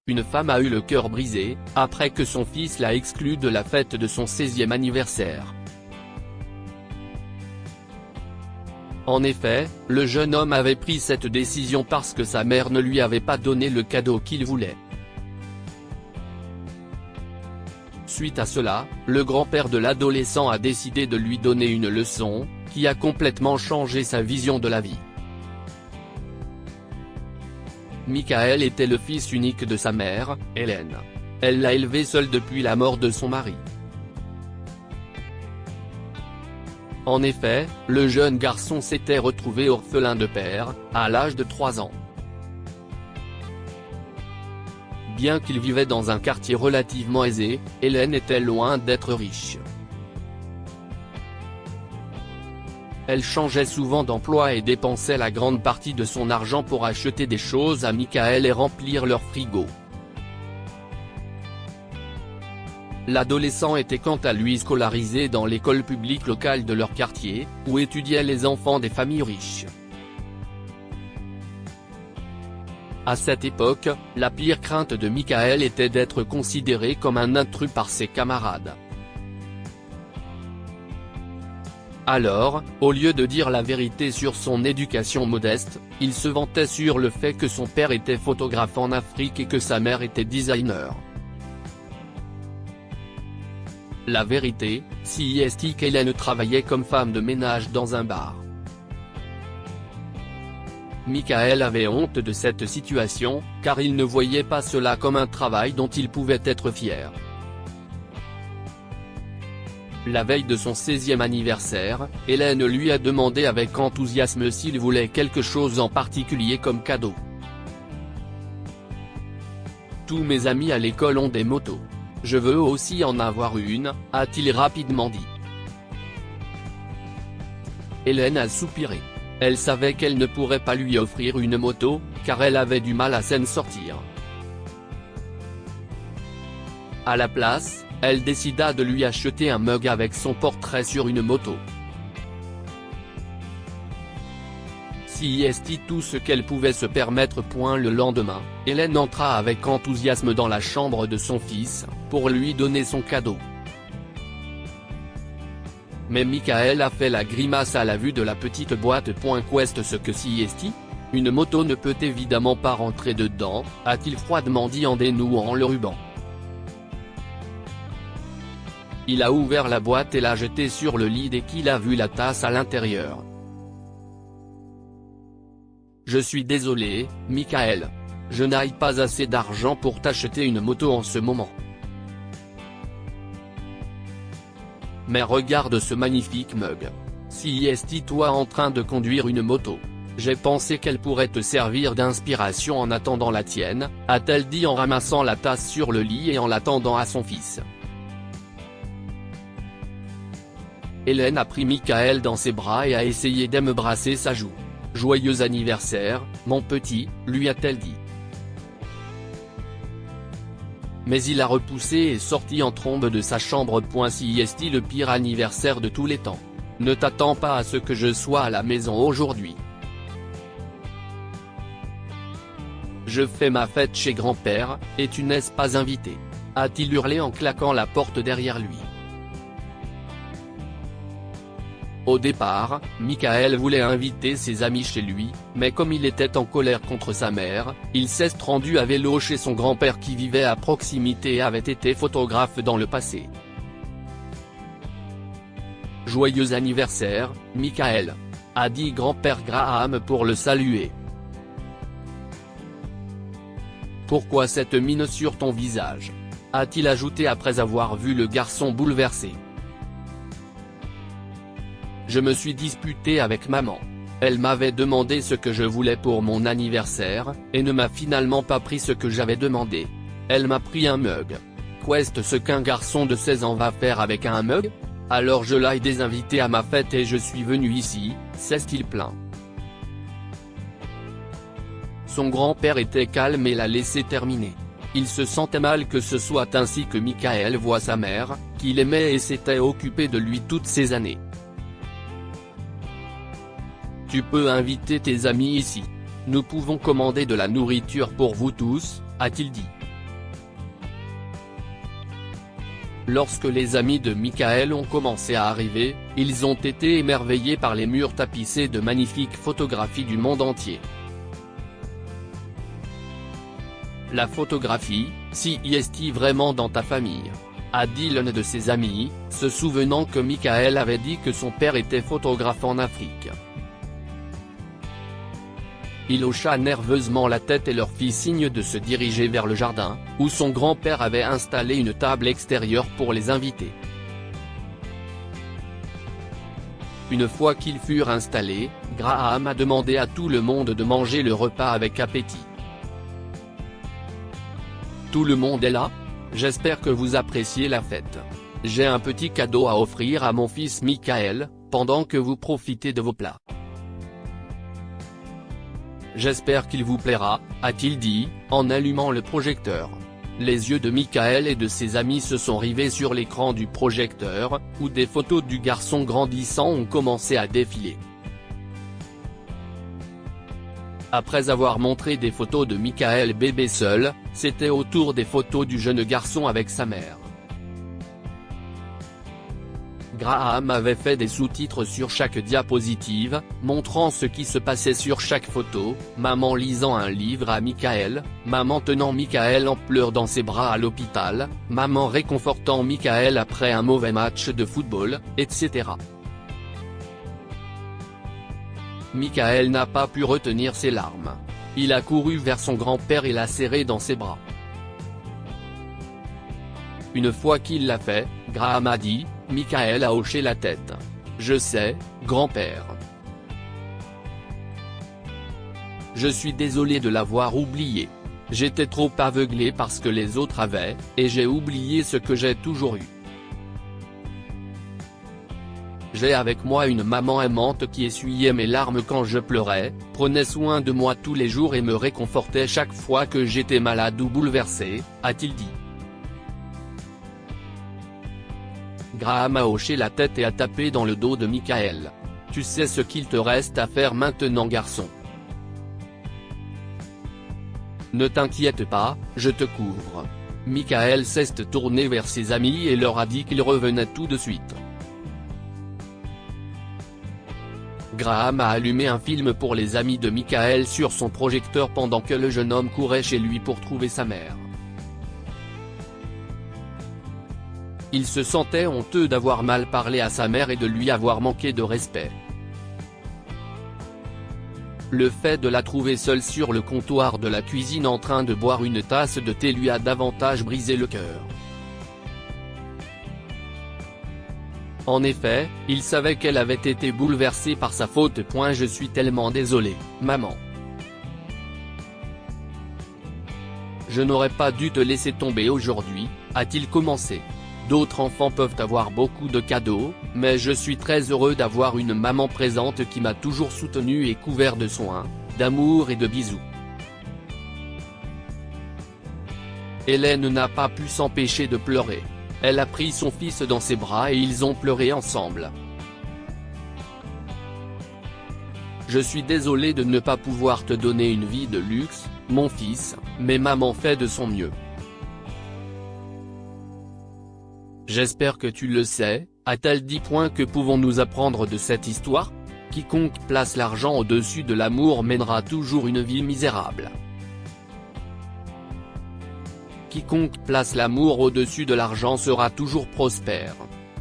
une femme a eu le cœur brisé, après que son fils l'a exclue de la fête de son 16e anniversaire. En effet, le jeune homme avait pris cette décision parce que sa mère ne lui avait pas donné le cadeau qu'il voulait. Suite à cela, le grand-père de l'adolescent a décidé de lui donner une leçon, qui a complètement changé sa vision de la vie. Michael était le fils unique de sa mère, Hélène. Elle l'a élevé seul depuis la mort de son mari. En effet, le jeune garçon s'était retrouvé orphelin de père, à l'âge de 3 ans. Bien qu'il vivait dans un quartier relativement aisé, Hélène était loin d'être riche. Elle changeait souvent d'emploi et dépensait la grande partie de son argent pour acheter des choses à Michael et remplir leur frigo. L'adolescent était quant à lui scolarisé dans l'école publique locale de leur quartier, où étudiaient les enfants des familles riches. À cette époque, la pire crainte de Michael était d'être considéré comme un intrus par ses camarades. Alors, au lieu de dire la vérité sur son éducation modeste, il se vantait sur le fait que son père était photographe en Afrique et que sa mère était designer. La vérité, c'est qu'Hélène travaillait comme femme de ménage dans un bar. Michael avait honte de cette situation, car il ne voyait pas cela comme un travail dont il pouvait être fier. La veille de son 16e anniversaire, Hélène lui a demandé avec enthousiasme s'il voulait quelque chose en particulier comme cadeau. Tous mes amis à l'école ont des motos. Je veux aussi en avoir une, a-t-il rapidement dit. Hélène a soupiré. Elle savait qu'elle ne pourrait pas lui offrir une moto, car elle avait du mal à s'en sortir. À la place, elle décida de lui acheter un mug avec son portrait sur une moto. C'est tout ce qu'elle pouvait se permettre. Le lendemain, Hélène entra avec enthousiasme dans la chambre de son fils, pour lui donner son cadeau. Mais Michael a fait la grimace à la vue de la petite boîte. Qu'est-ce que c'est ? Une moto ne peut évidemment pas rentrer dedans, a-t-il froidement dit en dénouant le ruban. Il a ouvert la boîte et l'a jetée sur le lit dès qu'il a vu la tasse à l'intérieur. Je suis désolé, Michael. Je n'ai pas assez d'argent pour t'acheter une moto en ce moment. Mais regarde ce magnifique mug. C'est toi en train de conduire une moto. J'ai pensé qu'elle pourrait te servir d'inspiration en attendant la tienne, a-t-elle dit en ramassant la tasse sur le lit et en la tendant à son fils. Hélène a pris Michael dans ses bras et a essayé d'embrasser sa joue. « Joyeux anniversaire, mon petit », lui a-t-elle dit. Mais il a repoussé et sorti en trombe de sa chambre. C'est le pire anniversaire de tous les temps. Ne t'attends pas à ce que je sois à la maison aujourd'hui. Je fais ma fête chez grand-père, et tu n'es pas invité, a-t-il hurlé en claquant la porte derrière lui. Au départ, Michael voulait inviter ses amis chez lui, mais comme il était en colère contre sa mère, il s'est rendu à vélo chez son grand-père qui vivait à proximité et avait été photographe dans le passé. Joyeux anniversaire, Michael, a dit grand-père Graham pour le saluer. Pourquoi cette mine sur ton visage ? A-t-il ajouté après avoir vu le garçon bouleversé. Je me suis disputé avec maman. Elle m'avait demandé ce que je voulais pour mon anniversaire, et ne m'a finalement pas pris ce que j'avais demandé. Elle m'a pris un mug. Qu'est-ce ce qu'un garçon de 16 ans va faire avec un mug ? Alors je l'ai désinvité à ma fête et je suis venu ici, s'est-il plaint. Son grand-père était calme et l'a laissé terminer. Il se sentait mal que ce soit ainsi que Michael voit sa mère, qu'il aimait et s'était occupé de lui toutes ces années. Tu peux inviter tes amis ici. Nous pouvons commander de la nourriture pour vous tous, a-t-il dit. Lorsque les amis de Michael ont commencé à arriver, ils ont été émerveillés par les murs tapissés de magnifiques photographies du monde entier. La photographie, si est vraiment dans ta famille, a dit l'un de ses amis, se souvenant que Michael avait dit que son père était photographe en Afrique. Il hocha nerveusement la tête et leur fit signe de se diriger vers le jardin, où son grand-père avait installé une table extérieure pour les invités. Une fois qu'ils furent installés, Graham a demandé à tout le monde de manger le repas avec appétit. Tout le monde est là ? J'espère que vous appréciez la fête. J'ai un petit cadeau à offrir à mon fils Michael, pendant que vous profitez de vos plats. J'espère qu'il vous plaira, a-t-il dit, en allumant le projecteur. Les yeux de Michael et de ses amis se sont rivés sur l'écran du projecteur, où des photos du garçon grandissant ont commencé à défiler. Après avoir montré des photos de Michael bébé seul, c'était au tour des photos du jeune garçon avec sa mère. Graham avait fait des sous-titres sur chaque diapositive, montrant ce qui se passait sur chaque photo, maman lisant un livre à Michael, maman tenant Michael en pleurs dans ses bras à l'hôpital, maman réconfortant Michael après un mauvais match de football, etc. Michael n'a pas pu retenir ses larmes. Il a couru vers son grand-père et l'a serré dans ses bras. Une fois qu'il l'a fait, Graham a dit, Michael a hoché la tête. Je sais, grand-père. Je suis désolé de l'avoir oublié. J'étais trop aveuglé par ce que les autres avaient, et j'ai oublié ce que j'ai toujours eu. J'ai avec moi une maman aimante qui essuyait mes larmes quand je pleurais, prenait soin de moi tous les jours et me réconfortait chaque fois que j'étais malade ou bouleversé, a-t-il dit. Graham a hoché la tête et a tapé dans le dos de Michael. Tu sais ce qu'il te reste à faire maintenant, garçon. Ne t'inquiète pas, je te couvre. Michael s'est tourné vers ses amis et leur a dit qu'il revenait tout de suite. Graham a allumé un film pour les amis de Michael sur son projecteur pendant que le jeune homme courait chez lui pour trouver sa mère. Il se sentait honteux d'avoir mal parlé à sa mère et de lui avoir manqué de respect. Le fait de la trouver seule sur le comptoir de la cuisine en train de boire une tasse de thé lui a davantage brisé le cœur. En effet, il savait qu'elle avait été bouleversée par sa faute. Je suis tellement désolé, maman. Je n'aurais pas dû te laisser tomber aujourd'hui, a-t-il commencé. D'autres enfants peuvent avoir beaucoup de cadeaux, mais je suis très heureux d'avoir une maman présente qui m'a toujours soutenu et couvert de soins, d'amour et de bisous. Hélène n'a pas pu s'empêcher de pleurer. Elle a pris son fils dans ses bras et ils ont pleuré ensemble. Je suis désolé de ne pas pouvoir te donner une vie de luxe, mon fils, mais maman fait de son mieux. J'espère que tu le sais, a-t-elle dit. Que pouvons-nous apprendre de cette histoire? Quiconque place l'argent au-dessus de l'amour mènera toujours une vie misérable. Quiconque place l'amour au-dessus de l'argent sera toujours prospère.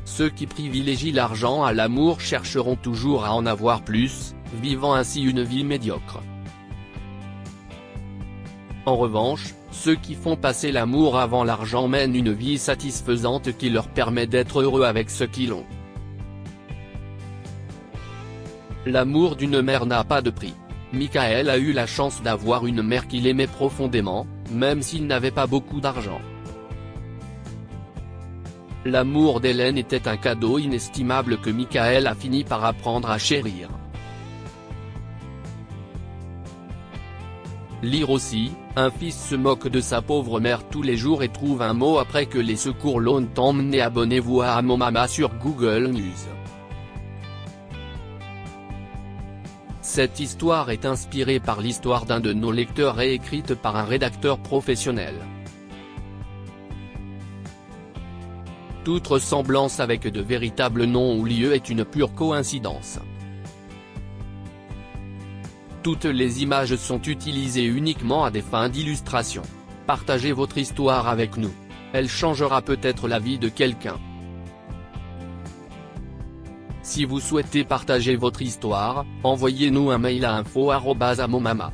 Ceux qui privilégient l'argent à l'amour chercheront toujours à en avoir plus, vivant ainsi une vie médiocre. En revanche, ceux qui font passer l'amour avant l'argent mènent une vie satisfaisante qui leur permet d'être heureux avec ce qu'ils ont. L'amour d'une mère n'a pas de prix. Michael a eu la chance d'avoir une mère qu'il aimait profondément, même s'il n'avait pas beaucoup d'argent. L'amour d'Hélène était un cadeau inestimable que Michael a fini par apprendre à chérir. Lire aussi, un fils se moque de sa pauvre mère tous les jours et trouve un mot après que les secours l'ont emmené. Abonnez-vous à Mon Mama sur Google News. Cette histoire est inspirée par l'histoire d'un de nos lecteurs et écrite par un rédacteur professionnel. Toute ressemblance avec de véritables noms ou lieux est une pure coïncidence. Toutes les images sont utilisées uniquement à des fins d'illustration. Partagez votre histoire avec nous. Elle changera peut-être la vie de quelqu'un. Si vous souhaitez partager votre histoire, envoyez-nous un mail à info@amomama.com.